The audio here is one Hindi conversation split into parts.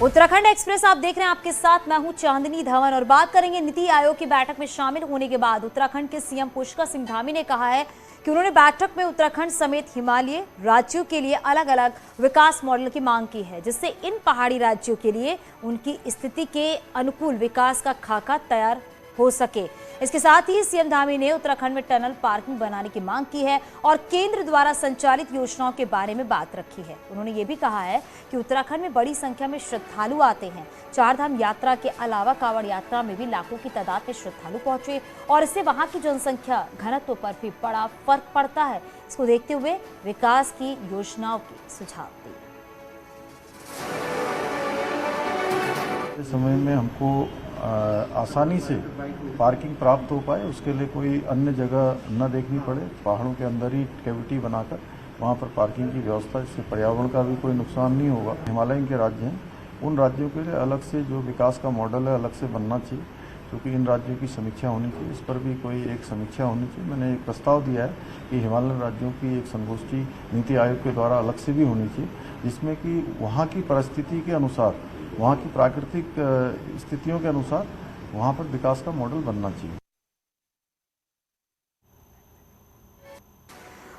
उत्तराखंड एक्सप्रेस आप देख रहे हैं, आपके साथ मैं हूं चांदनी धवन और बात करेंगे नीति आयोग की बैठक में शामिल होने के बाद उत्तराखंड के सीएम पुष्कर सिंह धामी ने कहा है कि उन्होंने बैठक में उत्तराखंड समेत हिमालयी राज्यों के लिए अलग अलग विकास मॉडल की मांग की है, जिससे इन पहाड़ी राज्यों के लिए उनकी स्थिति के अनुकूल विकास का खाका तैयार हो सके। इसके साथ ही सीएम धामी ने उत्तराखंड में टनल पार्किंग बनाने की मांग की है और केंद्र द्वारा संचालित योजनाओं के बारे में बात रखी है। उन्होंने ये भी कहा है कि उत्तराखंड में बड़ी संख्या में श्रद्धालु आते हैं। चारधाम यात्रा के अलावा कांवड़ यात्रा में भी लाखों की तादाद में श्रद्धालु पहुंचे और इससे वहां की जनसंख्या घनत्व पर भी बड़ा फर्क पड़ता है। इसको देखते हुए विकास की योजनाओं की सुझाव दिए। समय में हमको आसानी से पार्किंग प्राप्त हो पाए, उसके लिए कोई अन्य जगह न देखनी पड़े। पहाड़ों के अंदर ही कैविटी बनाकर वहाँ पर पार्किंग की व्यवस्था, इससे पर्यावरण का भी कोई नुकसान नहीं होगा। हिमालयन के राज्य हैं, उन राज्यों के लिए अलग से जो विकास का मॉडल है अलग से बनना चाहिए, क्योंकि इन राज्यों की समीक्षा होनी चाहिए। इस पर भी कोई एक समीक्षा होनी चाहिए। मैंने एक प्रस्ताव दिया है कि हिमालयन राज्यों की एक संगोष्ठी नीति आयोग के द्वारा अलग से भी होनी चाहिए, जिसमें कि वहाँ की परिस्थिति के अनुसार, वहाँ की प्राकृतिक स्थितियों के अनुसार वहाँ पर विकास का मॉडल बनना चाहिए।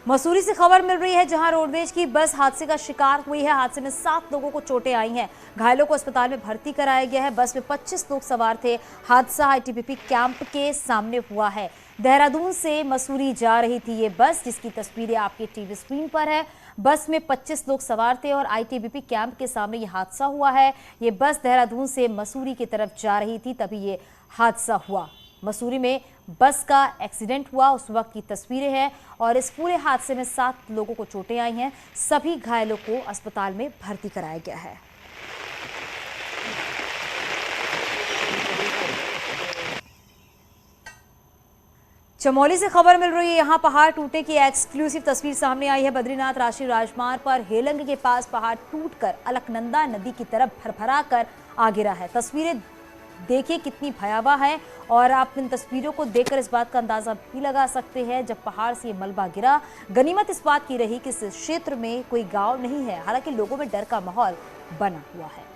मसूरी से खबर मिल रही है, जहां रोडवेज की बस हादसे का शिकार हुई है। हादसे में 7 लोगों को चोटें आई हैं। घायलों को अस्पताल में भर्ती कराया गया है। बस में 25 लोग सवार थे। हादसा आईटीबीपी कैंप के सामने हुआ है। देहरादून से मसूरी जा रही थी ये बस, जिसकी तस्वीरें आपकी टीवी स्क्रीन पर है। बस में 25 लोग सवार थे और आईटीबीपी कैंप के सामने ये हादसा हुआ है। ये बस देहरादून से मसूरी की तरफ जा रही थी, तभी ये हादसा हुआ। मसूरी में बस का एक्सीडेंट हुआ, उस वक्त की तस्वीरें हैं और इस पूरे हादसे में 7 लोगों को चोटें आई हैं। सभी घायलों को अस्पताल में भर्ती कराया गया है। चमोली से खबर मिल रही है, यहाँ पहाड़ टूटने की एक्सक्लूसिव तस्वीर सामने आई है। बद्रीनाथ राष्ट्रीय राजमार्ग पर हेलंग के पास पहाड़ टूटकर अलकनंदा नदी की तरफ भरभरा कर आ गिरा है। तस्वीरें देखिए कितनी भयावह है और आप इन तस्वीरों को देखकर इस बात का अंदाजा भी लगा सकते हैं। जब पहाड़ से ये मलबा गिरा, गनीमत इस बात की रही कि इस क्षेत्र में कोई गांव नहीं है। हालांकि लोगों में डर का माहौल बना हुआ है।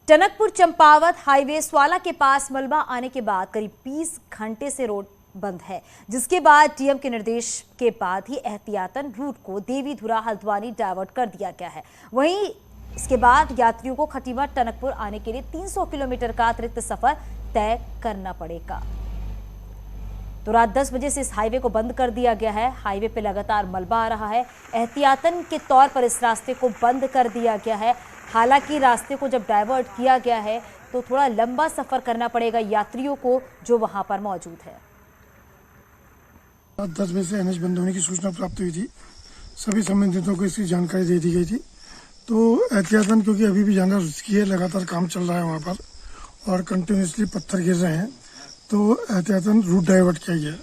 टनकपुर चंपावत हाईवे स्वाला के पास मलबा आने के बाद करीब 20 घंटे से रोड बंद है, जिसके बाद डीएम के निर्देश के बाद ही एहतियातन रूट को देवीधुरा हल्द्वानी डाइवर्ट कर दिया गया है। वहीं इसके बाद यात्रियों को खटीमा टनकपुर आने के लिए 300 किलोमीटर का अतिरिक्त सफर तय करना पड़ेगा। तो रात 10 बजे से इस हाईवे को बंद कर दिया गया है। हाईवे पे लगातार मलबा आ रहा है। एहतियातन के तौर पर इस रास्ते को बंद कर दिया गया है। हालांकि रास्ते को जब डाइवर्ट किया गया है तो थोड़ा लंबा सफर करना पड़ेगा यात्रियों को जो वहां पर मौजूद है। रात 10 बजे से एनएच बंद होने की सूचना प्राप्त हुई थी। सभी संबंधितों को इसकी जानकारी दे दी गई थी। तो एहतियातन, क्योंकि अभी भी जाना रिस्की है, लगातार काम चल रहा है वहां पर और कंटिन्यूसली पत्थर गिर रहे हैं, तो एहतियातन रूट डाइवर्ट किया गया।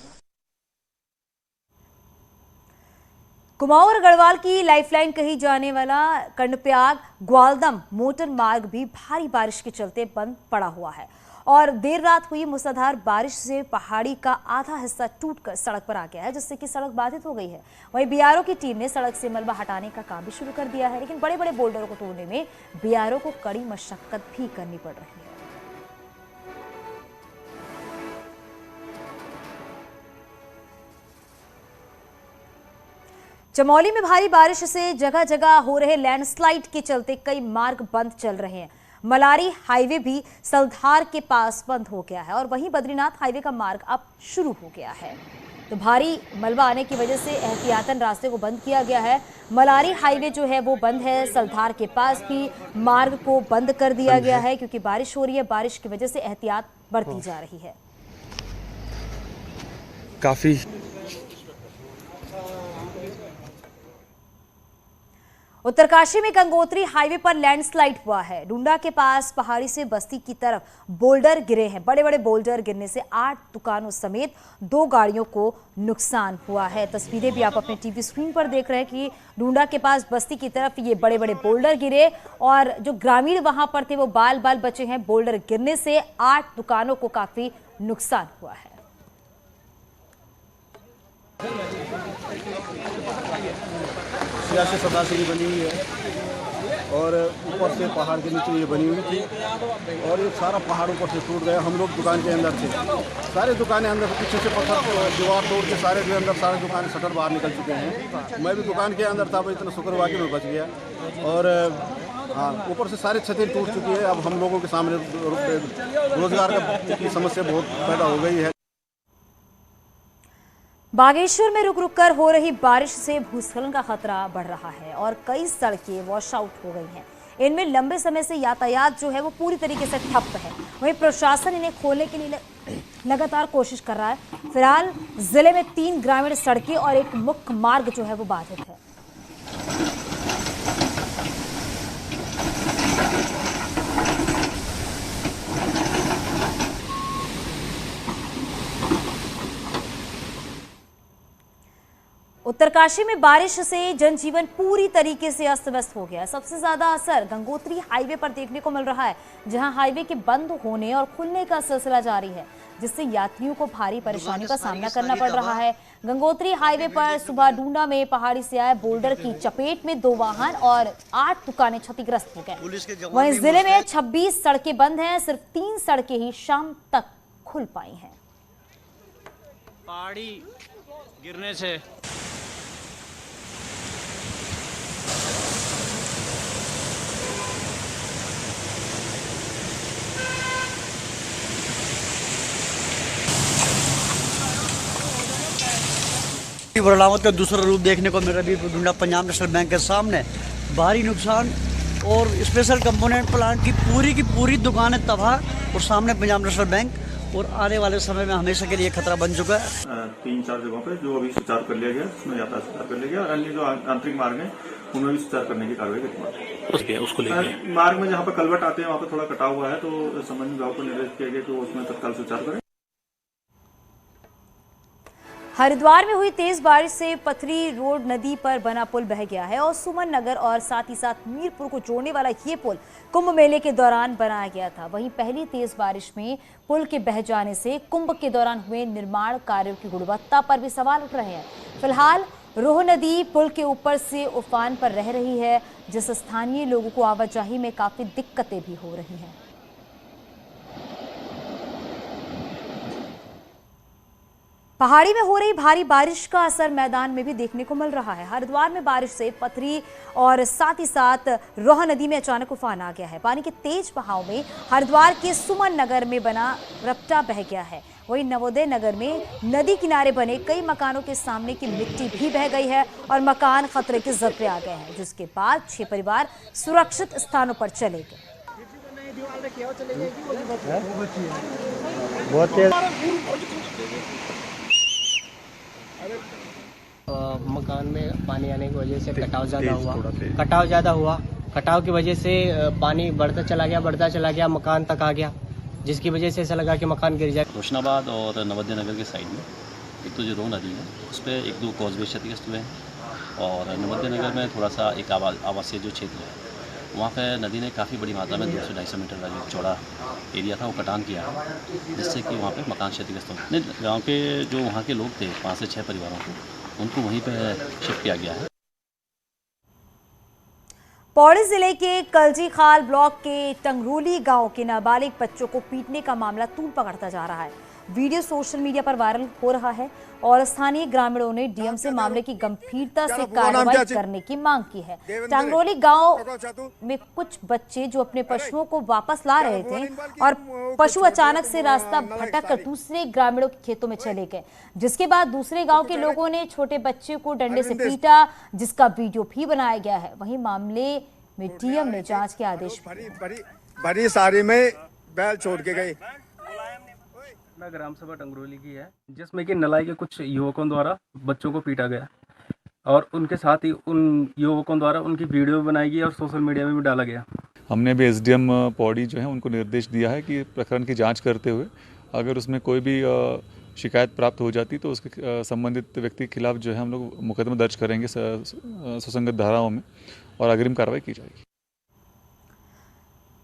कुमाऊं और गढ़वाल की लाइफलाइन कही जाने वाला कर्णप्रयाग ग्वालदम मोटर मार्ग भी भारी बारिश के चलते बंद पड़ा हुआ है और देर रात हुई मूसलाधार बारिश से पहाड़ी का आधा हिस्सा टूटकर सड़क पर आ गया है, जिससे कि सड़क बाधित हो गई है। वहीं बीआरओ की टीम ने सड़क से मलबा हटाने का काम भी शुरू कर दिया है, लेकिन बड़े बड़े बोल्डरों को तोड़ने में बीआरओ को कड़ी मशक्कत भी करनी पड़ रही है। चमोली में भारी बारिश से जगह जगह हो रहे लैंडस्लाइड के चलते कई मार्ग बंद चल रहे हैं। मलारी हाईवे भी सलधार के पास बंद हो गया है और वहीं बद्रीनाथ हाईवे का मार्ग अब शुरू हो गया है। तो भारी मलबा आने की वजह से एहतियातन रास्ते को बंद किया गया है। मलारी हाईवे जो है वो बंद है। सलधार के पास भी मार्ग को बंद कर दिया गया है क्योंकि बारिश हो रही है। बारिश की वजह से एहतियात बरती जा रही है। काफी उत्तरकाशी में गंगोत्री हाईवे पर लैंडस्लाइड हुआ है। डुंडा के पास पहाड़ी से बस्ती की तरफ बोल्डर गिरे हैं। बड़े बड़े बोल्डर गिरने से 8 दुकानों समेत 2 गाड़ियों को नुकसान हुआ है। तस्वीरें भी आप अपने टीवी स्क्रीन पर देख रहे हैं कि डुंडा के पास बस्ती की तरफ ये बड़े बड़े बोल्डर गिरे और जो ग्रामीण वहां पर थे वो बाल बाल बचे हैं। बोल्डर गिरने से 8 दुकानों को काफी नुकसान हुआ है। सियासी सदा से ये बनी हुई है और ऊपर से पहाड़ के नीचे ये बनी हुई थी और ये सारा पहाड़ ऊपर से टूट गया। हम लोग दुकान के अंदर थे, सारे दुकानें अंदर पीछे से पत्थर दीवार तोड़ के सारे जो अंदर सारे दुकानें शटर बाहर निकल चुके हैं। मैं भी दुकान के अंदर था, इतना शुक्र हुआ कि मैं बच गया। और हाँ, ऊपर से सारी छतें टूट चुकी है। अब हम लोगों के सामने रोजगार की समस्या बहुत पैदा हो गई है। बागेश्वर में रुक रुक कर हो रही बारिश से भूस्खलन का खतरा बढ़ रहा है और कई सड़कें वॉश आउट हो गई हैं। इनमें लंबे समय से यातायात जो है वो पूरी तरीके से ठप है। वहीं प्रशासन इन्हें खोलने के लिए लगातार कोशिश कर रहा है। फिलहाल जिले में 3 ग्रामीण सड़कें और एक मुख्य मार्ग जो है वो बाधित है। उत्तरकाशी में बारिश से जनजीवन पूरी तरीके से अस्त व्यस्त हो गया है। सबसे ज्यादा असर गंगोत्री हाईवे पर देखने को मिल रहा है, जहां हाईवे के बंद होने और खुलने का सिलसिला जारी है, जिससे यात्रियों को भारी परेशानी का सामना करना पड़ रहा है। गंगोत्री हाईवे पर सुबह डूंडा में पहाड़ी से आए बोल्डर की चपेट में 2 वाहन और 8 दुकानें क्षतिग्रस्त हो गए। वहीं जिले में 26 सड़कें बंद हैं, सिर्फ 3 सड़कें ही शाम तक खुल पाई हैं। पहाड़ी गिरने से बरलामत का दूसरा रूप देखने को मिल रहा है। डूंडा पंजाब नेशनल बैंक के सामने भारी नुकसान और स्पेशल कंपोनेंट प्लांट की पूरी दुकानें तबाह और सामने पंजाब नेशनल बैंक और आने वाले समय में हमेशा के लिए खतरा बन चुका है। 3-4 जगहों पे जो अभी सुचारू कर लिया गया, उसमें यातायात सुचारू कर लिया गया और अन्य जो आंतरिक मार्ग है उनमें भी सुचारू करने की कार्रवाई करनी है। उसको लेकर मार्ग में जहाँ पर कलवट आते हैं वहाँ पर थोड़ा कटाव हुआ है, तो संबंधित विभाग को निर्देश किया गया कि वो उसमें तत्काल सुचारू करें। हरिद्वार में हुई तेज बारिश से पथरी रोड नदी पर बना पुल बह गया है और सुमन नगर और साथ ही साथ मीरपुर को जोड़ने वाला ये पुल कुंभ मेले के दौरान बनाया गया था। वहीं पहली तेज बारिश में पुल के बह जाने से कुंभ के दौरान हुए निर्माण कार्यों की गुणवत्ता पर भी सवाल उठ रहे हैं। फिलहाल रोह नदी पुल के ऊपर से उफान पर रह रही है, जिससे स्थानीय लोगों को आवाजाही में काफी दिक्कतें भी हो रही हैं। पहाड़ी में हो रही भारी बारिश का असर मैदान में भी देखने को मिल रहा है। हरिद्वार में बारिश से पथरी और साथ ही साथ रोह नदी में अचानक उफान आ गया है। पानी के तेज बहाव में हरिद्वार के सुमन नगर में बना रपटा बह गया है। वहीं नवोदय नगर में नदी किनारे बने कई मकानों के सामने की मिट्टी भी बह गई है और मकान खतरे के जर्रे आ गए हैं, जिसके बाद 6 परिवार सुरक्षित स्थानों पर चले गए। मकान में पानी आने की वजह से कटाव ज़्यादा हुआ। कटाव की वजह से पानी बढ़ता चला गया, मकान तक आ गया, जिसकी वजह से ऐसा लगा कि मकान गिर जाए। रोशनाबाद और नवोदय नगर के साइड में एक तो जो रोह नदी है उस पर 1-2 कॉजवे क्षतिग्रस्त हुए हैं और नवोदय नगर में थोड़ा सा एक आवासीय जो क्षेत्र है वहाँ पे नदी ने काफ़ी बड़ी मात्रा में 200-250 मीटर का जो चौड़ा एरिया था वो कटान किया है, जिससे कि वहाँ पे मकान क्षतिग्रस्त हो। गाँव के जो वहाँ के लोग थे 5 से 6 परिवारों को उनको वहीं पे शिफ्ट किया गया है। पौड़ी जिले के कलजीखाल ब्लॉक के टंगरोली गांव के नाबालिग बच्चों को पीटने का मामला तूल पकड़ता जा रहा है। वीडियो सोशल मीडिया पर वायरल हो रहा है और स्थानीय ग्रामीणों ने डीएम से मामले की गंभीरता से कार्रवाई करने की मांग की है। टंगरोली गांव में कुछ बच्चे जो अपने पशुओं को वापस ला रहे थे और पशु अचानक से रास्ता भटक कर दूसरे ग्रामीणों के खेतों में चले गए, जिसके बाद दूसरे गांव के लोगों ने छोटे बच्चे को डंडे से पीटा, जिसका वीडियो भी बनाया गया है। वहीं मामले में डीएम ने जांच के आदेश बड़ी सारी में बैल छोड़ के गए। ग्राम सभा टंगरोली की है, जिसमें कि नलाई के कुछ युवकों द्वारा बच्चों को पीटा गया और उनके साथ ही उन युवकों द्वारा उनकी वीडियो बनाई गई और सोशल मीडिया में भी डाला गया। हमने भी एसडीएम पौड़ी जो है उनको निर्देश दिया है कि प्रकरण की जांच करते हुए अगर उसमें कोई भी शिकायत प्राप्त हो जाती तो उसके संबंधित व्यक्ति के खिलाफ जो है हम लोग मुकदमा दर्ज करेंगे सुसंगत धाराओं में और अग्रिम कार्रवाई की जाएगी।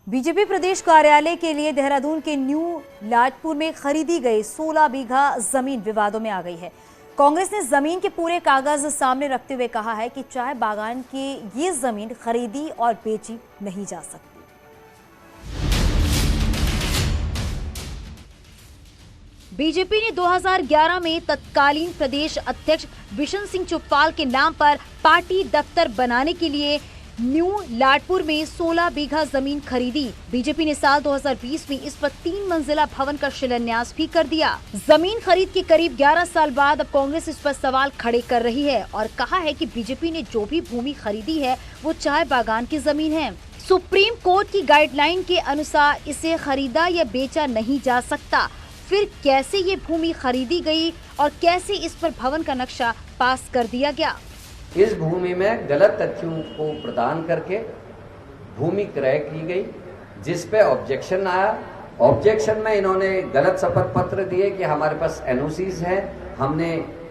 बीजेपी प्रदेश कार्यालय के लिए देहरादून के न्यू लाटपुर में खरीदी गई 16 बीघा जमीन विवादों में आ गई है। कांग्रेस ने जमीन के पूरे कागज सामने रखते हुए कहा है कि चाय बागान की ये जमीन खरीदी और बेची नहीं जा सकती। बीजेपी ने 2011 में तत्कालीन प्रदेश अध्यक्ष बिशन सिंह चुप्पाल के नाम पर पार्टी दफ्तर बनाने के लिए न्यू लाटपुर में 16 बीघा जमीन खरीदी। बीजेपी ने साल 2020 में इस पर 3 मंजिला भवन का शिलान्यास भी कर दिया। जमीन खरीद के करीब 11 साल बाद अब कांग्रेस इस पर सवाल खड़े कर रही है और कहा है कि बीजेपी ने जो भी भूमि खरीदी है वो चाय बागान की जमीन है। सुप्रीम कोर्ट की गाइडलाइन के अनुसार इसे खरीदा या बेचा नहीं जा सकता। फिर कैसे ये भूमि खरीदी गई और कैसे इस पर भवन का नक्शा पास कर दिया गया? इस भूमि में गलत तथ्यों को प्रदान करके भूमि क्रय की गई, जिस पे ऑब्जेक्शन आया। ऑब्जेक्शन में इन्होंने गलत शपथ पत्र दिए कि हमारे पास एनओसीज हैं। हमने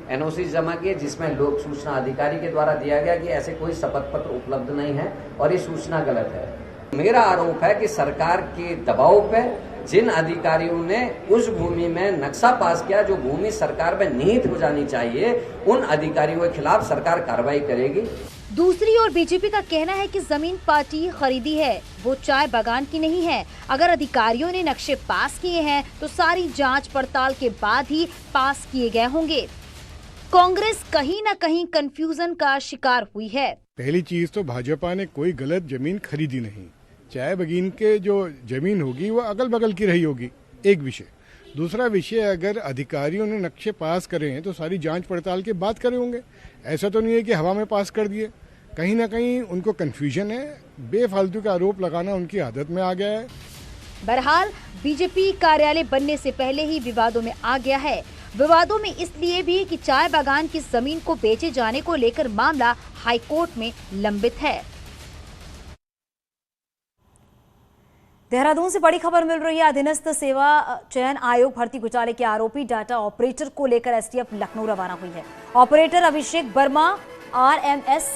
एनओसी जमा किए जिसमें लोक सूचना अधिकारी के द्वारा दिया गया कि ऐसे कोई शपथ पत्र उपलब्ध नहीं है और ये सूचना गलत है। मेरा आरोप है कि सरकार के दबाव पे जिन अधिकारियों ने उस भूमि में नक्शा पास किया, जो भूमि सरकार में निहित हो जानी चाहिए, उन अधिकारियों के खिलाफ सरकार कार्रवाई करेगी। दूसरी ओर बीजेपी का कहना है कि जमीन पार्टी खरीदी है, वो चाय बागान की नहीं है। अगर अधिकारियों ने नक्शे पास किए हैं तो सारी जांच पड़ताल के बाद ही पास किए गए होंगे। कांग्रेस कहीं न कहीं कंफ्यूजन का शिकार हुई है। पहली चीज तो भाजपा ने कोई गलत जमीन खरीदी नहीं। चाय बगीन के जो जमीन होगी वो अगल बगल की रही होगी, एक विषय। दूसरा विषय, अगर अधिकारियों ने नक्शे पास करे हैं तो सारी जांच पड़ताल के बाद करे होंगे। ऐसा तो नहीं है कि हवा में पास कर दिए। कहीं ना कहीं उनको कंफ्यूजन है। बेफालतू का आरोप लगाना उनकी आदत में आ गया है। बहरहाल बीजेपी कार्यालय बनने से पहले ही विवादों में आ गया है। विवादों में इसलिए भी कि चाय बागान की जमीन को बेचे जाने को लेकर मामला हाईकोर्ट में लंबित है। देहरादून से बड़ी खबर मिल रही है। अधीनस्थ सेवा चयन आयोग भर्ती घोटाले के आरोपी डाटा ऑपरेटर को लेकर एसटीएफ लखनऊ रवाना हुई है। Operator Abhishek Verma RMS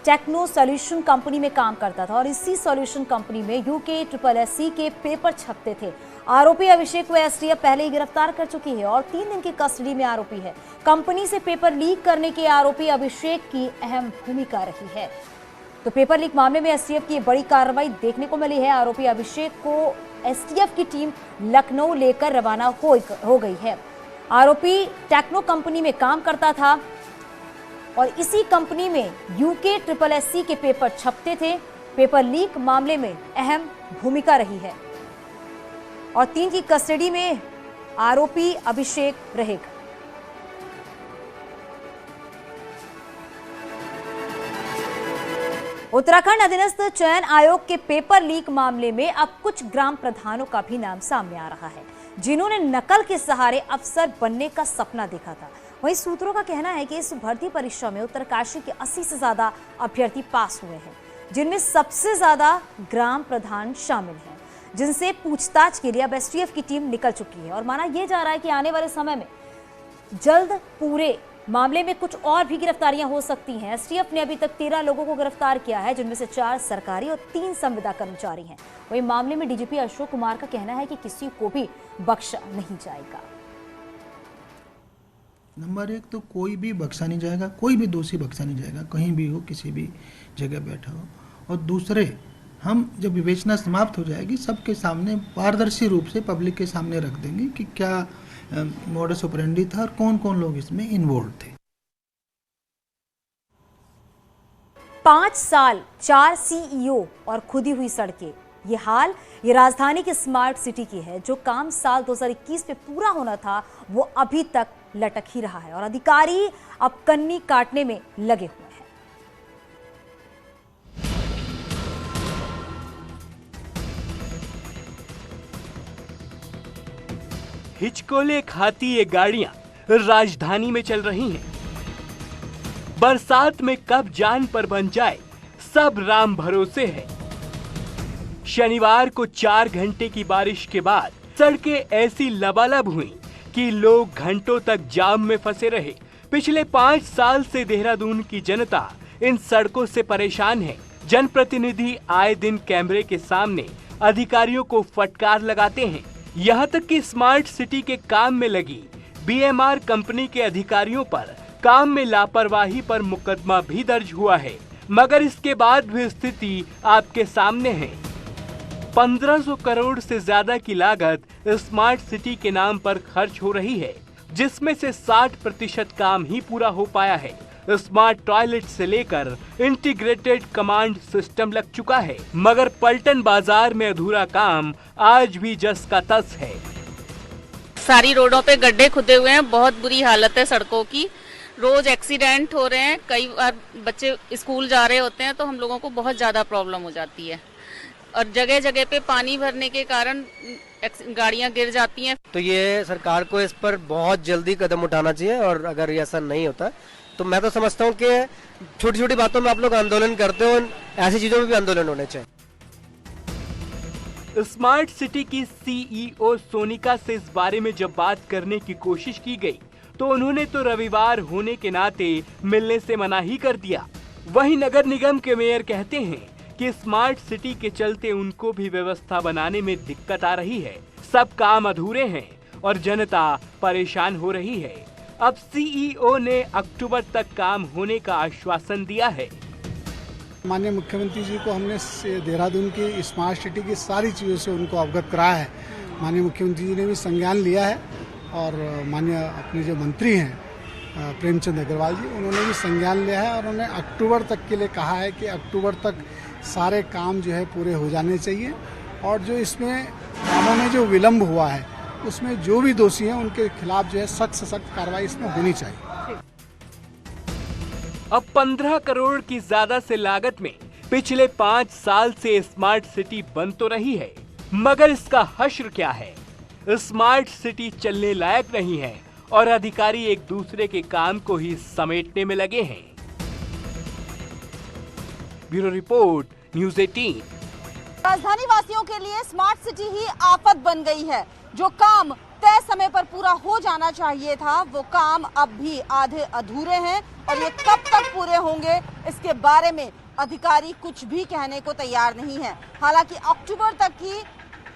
techno solution company में काम करता था और इसी सॉल्यूशन कंपनी में UKSSC के पेपर छपते थे। आरोपी अभिषेक को एसटीएफ पहले ही गिरफ्तार कर चुकी है और 3 दिन की कस्टडी में आरोपी है। कंपनी से पेपर लीक करने के आरोपी अभिषेक की अहम भूमिका रही है। तो पेपर लीक मामले में एसटीएफ की बड़ी कार्रवाई देखने को मिली है। आरोपी अभिषेक को एसटीएफ की टीम लखनऊ लेकर रवाना हो गई है। आरोपी टेक्नो कंपनी में काम करता था और इसी कंपनी में UKSSC के पेपर छपते थे। पेपर लीक मामले में अहम भूमिका रही है और 3 की कस्टडी में आरोपी अभिषेक रहेगा। उत्तराखंड अधीनस्थ चयन आयोग के पेपर लीक मामले में अब कुछ ग्राम प्रधानों का भी नाम सामने आ रहा है, जिन्होंने नकल के सहारे अफसर बनने का सपना देखा था। वहीं सूत्रों का कहना है कि इस भर्ती परीक्षा में उत्तरकाशी के 80 से ज्यादा अभ्यर्थी पास हुए हैं, जिनमें सबसे ज्यादा ग्राम प्रधान शामिल हैं, जिनसे पूछताछ के लिए अब एसटीएफ की टीम निकल चुकी है। और माना यह जा रहा है कि आने वाले समय में जल्द पूरे मामले में कुछ और भी गिरफ्तारियां हो सकती हैं। एसटीएफ ने अभी तक 13 लोगों को गिरफ्तार किया है, जिनमें से 4 सरकारी और 3 संविदा कर्मचारी हैं। वहीं मामले में डीजीपी अशोक कुमार का कहना है कि किसी को भी बख्शा नहीं जाएगा। नंबर 1 तो कोई भी बख्शा नहीं जाएगा, कोई भी दोषी बख्शा नहीं जाएगा, कहीं भी हो, किसी भी जगह बैठा हो। और दूसरे, हम जब विवेचना समाप्त हो जाएगी सबके सामने पारदर्शी रूप से पब्लिक के सामने रख देंगे कि क्या मॉडस ऑपरेंडी था और कौन कौन लोग इसमें इन्वॉल्व थे। 5 साल 4 सीईओ और खुदी हुई सड़कें, ये राजधानी की स्मार्ट सिटी की है। जो काम साल 2021 में पूरा होना था वो अभी तक लटक ही रहा है और अधिकारी अब कन्नी काटने में लगे हुए हैं। हिचकोले खाती ये गाड़ियां राजधानी में चल रही हैं। बरसात में कब जान पर बन जाए सब राम भरोसे है। शनिवार को 4 घंटे की बारिश के बाद सड़कें ऐसी लबालब हुई कि लोग घंटों तक जाम में फंसे रहे। पिछले 5 साल से देहरादून की जनता इन सड़कों से परेशान है। जनप्रतिनिधि आए दिन कैमरे के सामने अधिकारियों को फटकार लगाते हैं। यहाँ तक कि स्मार्ट सिटी के काम में लगी BMR कंपनी के अधिकारियों पर काम में लापरवाही पर मुकदमा भी दर्ज हुआ है, मगर इसके बाद भी स्थिति आपके सामने है। 1500 करोड़ से ज्यादा की लागत स्मार्ट सिटी के नाम पर खर्च हो रही है, जिसमें से 60% काम ही पूरा हो पाया है। स्मार्ट टॉयलेट से लेकर इंटीग्रेटेड कमांड सिस्टम लग चुका है, मगर पलटन बाजार में अधूरा काम आज भी जस का तस है। सारी रोडों पे गड्ढे खुदे हुए हैं, बहुत बुरी हालत है सड़कों की, रोज एक्सीडेंट हो रहे हैं। कई बार बच्चे स्कूल जा रहे होते हैं तो हम लोगों को बहुत ज्यादा प्रॉब्लम हो जाती है, और जगह जगह पे पानी भरने के कारण गाड़ियां गिर जाती हैं। तो ये सरकार को इस पर बहुत जल्दी कदम उठाना चाहिए, और अगर ये ऐसा नहीं होता तो मैं तो समझता हूँ कि छोटी छोटी बातों में आप लोग आंदोलन करते हो, ऐसी चीजों में भी आंदोलन होने चाहिए। स्मार्ट सिटी की CEO सोनिका से इस बारे में जब बात करने की कोशिश की गई तो उन्होंने तो रविवार होने के नाते मिलने से मना ही कर दिया। वहीं नगर निगम के मेयर कहते हैं कि स्मार्ट सिटी के चलते उनको भी व्यवस्था बनाने में दिक्कत आ रही है, सब काम अधूरे हैं और जनता परेशान हो रही है। अब CEO ने अक्टूबर तक काम होने का आश्वासन दिया है। माननीय मुख्यमंत्री जी को हमने देहरादून की स्मार्ट सिटी की सारी चीज़ों से उनको अवगत कराया है। माननीय मुख्यमंत्री जी ने भी संज्ञान लिया है, और माननीय अपने जो मंत्री हैं प्रेमचंद अग्रवाल जी, उन्होंने भी संज्ञान लिया है, और उन्होंने अक्टूबर तक के लिए कहा है कि अक्टूबर तक सारे काम जो है पूरे हो जाने चाहिए, और जो इसमें कामों में जो विलम्ब हुआ है उसमें जो भी दोषी हैं उनके खिलाफ जो है सख्त से सख्त कार्रवाई इसमें होनी चाहिए। अब 15 करोड़ की ज्यादा से लागत में पिछले 5 साल से स्मार्ट सिटी बन तो रही है, मगर इसका हश्र क्या है? स्मार्ट सिटी चलने लायक नहीं है और अधिकारी एक दूसरे के काम को ही समेटने में लगे हैं। Bureau report, news 18। राजधानी वासियों के लिए स्मार्ट सिटी ही आफत बन गई है। जो काम तय समय पर पूरा हो जाना चाहिए था, वो काम अब भी आधे अधूरे हैं, और ये कब तक पूरे होंगे इसके बारे में अधिकारी कुछ भी कहने को तैयार नहीं है। हालांकि अक्टूबर तक की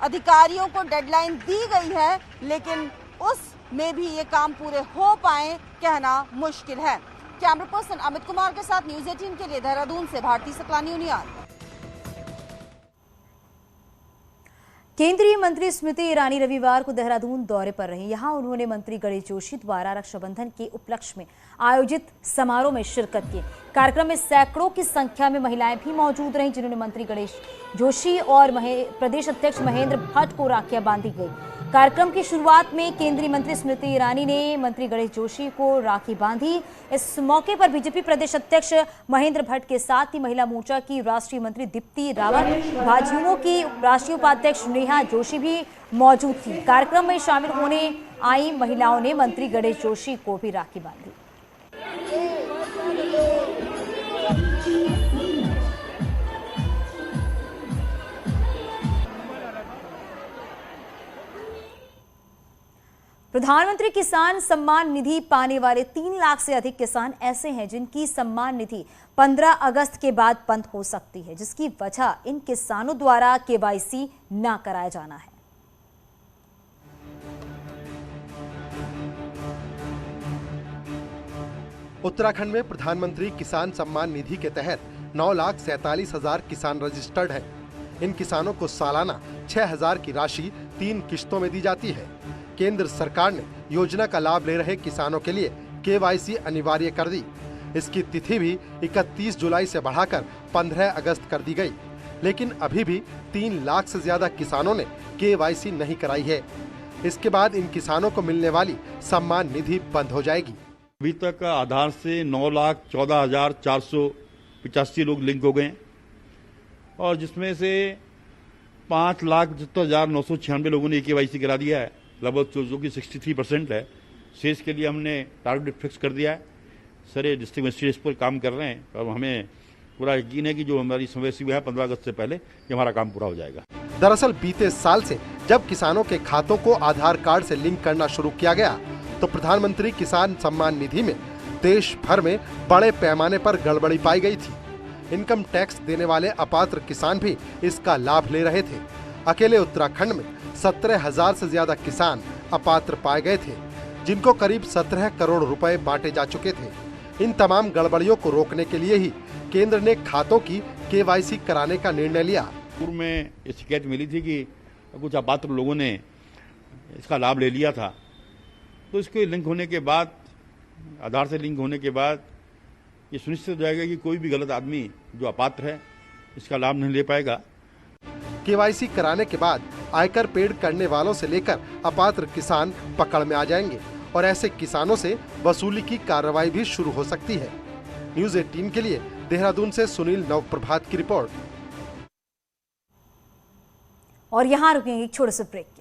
अधिकारियों को डेडलाइन दी गई है, लेकिन उसमें भी ये काम पूरे हो पाए कहना मुश्किल है। कैमरा पर्सन अमित कुमार के साथ न्यूज़ 18 के लिए देहरादून से भारती सकलानी उनियाल। केंद्रीय मंत्री स्मृति ईरानी रविवार को देहरादून दौरे पर रही। यहां उन्होंने मंत्री गणेश जोशी द्वारा रक्षाबंधन के उपलक्ष्य में आयोजित समारोह में शिरकत की। कार्यक्रम में सैकड़ों की संख्या में महिलाएं भी मौजूद रहीं, जिन्होंने मंत्री गणेश जोशी और प्रदेश अध्यक्ष महेंद्र भट्ट को राखियां बांधी गई। कार्यक्रम की शुरुआत में केंद्रीय मंत्री स्मृति ईरानी ने मंत्री गणेश जोशी को राखी बांधी। इस मौके पर बीजेपी प्रदेश अध्यक्ष महेंद्र भट्ट के साथ ही महिला मोर्चा की राष्ट्रीय मंत्री दीप्ति रावत, भाजयुमो की राष्ट्रीय उपाध्यक्ष नेहा जोशी भी मौजूद थी। कार्यक्रम में शामिल होने आई महिलाओं ने मंत्री गणेश जोशी को भी राखी बांधी। प्रधानमंत्री किसान सम्मान निधि पाने वाले 3 लाख से अधिक किसान ऐसे हैं जिनकी सम्मान निधि 15 अगस्त के बाद बंद हो सकती है, जिसकी वजह इन किसानों द्वारा KYC न कराया जाना है। उत्तराखंड में प्रधानमंत्री किसान सम्मान निधि के तहत 9,47,000 किसान रजिस्टर्ड हैं। इन किसानों को सालाना 6,000 की राशि 3 किश्तों में दी जाती है। केंद्र सरकार ने योजना का लाभ ले रहे किसानों के लिए KYC अनिवार्य कर दी। इसकी तिथि भी 31 जुलाई से बढ़ाकर 15 अगस्त कर दी गई, लेकिन अभी भी 3 लाख से ज्यादा किसानों ने KYC नहीं कराई है। इसके बाद इन किसानों को मिलने वाली सम्मान निधि बंद हो जाएगी। अभी तक आधार से 9,14,485 लोग लिंक हो गए, और जिसमें से 5,75,996 लोगों ने KYC करा दिया है, लगभग जो कि 63% है। शेष के लिए हमने टारगेट फिक्स कर दिया है। सारे डिस्ट्रिक्ट मजिस्ट्रेट इस पर काम कर रहे हैं, और हमें पूरा यकीन है कि जो हमारी समय सीमा है 15 अगस्त से पहले ये हमारा काम पूरा हो जाएगा। दरअसल बीते साल से जब किसानों के खातों को आधार कार्ड से लिंक करना शुरू किया गया, तो प्रधानमंत्री किसान सम्मान निधि में देश भर में बड़े पैमाने पर गड़बड़ी पाई गई थी। इनकम टैक्स देने वाले अपात्र किसान भी इसका लाभ ले रहे थे। अकेले उत्तराखंड में 17,000 से ज्यादा किसान अपात्र पाए गए थे, जिनको करीब 17 करोड़ रुपए बांटे जा चुके थे। इन तमाम गड़बड़ियों को रोकने के लिए ही केंद्र ने खातों की KYC कराने का निर्णय लिया। पूर्व में ये शिकायत मिली थी कि कुछ अपात्र लोगों ने इसका लाभ ले लिया था, तो इसके लिंक होने के बाद, आधार से लिंक होने के बाद ये सुनिश्चित हो जाएगा कि कोई भी गलत आदमी जो अपात्र है इसका लाभ नहीं ले पाएगा। KYC कराने के बाद आयकर पेड करने वालों से लेकर अपात्र किसान पकड़ में आ जाएंगे और ऐसे किसानों से वसूली की कार्रवाई भी शुरू हो सकती है। न्यूज़ 18 के लिए देहरादून से सुनील नवप्रभात की रिपोर्ट। और यहाँ रुकेंगे एक छोटे से ब्रेक।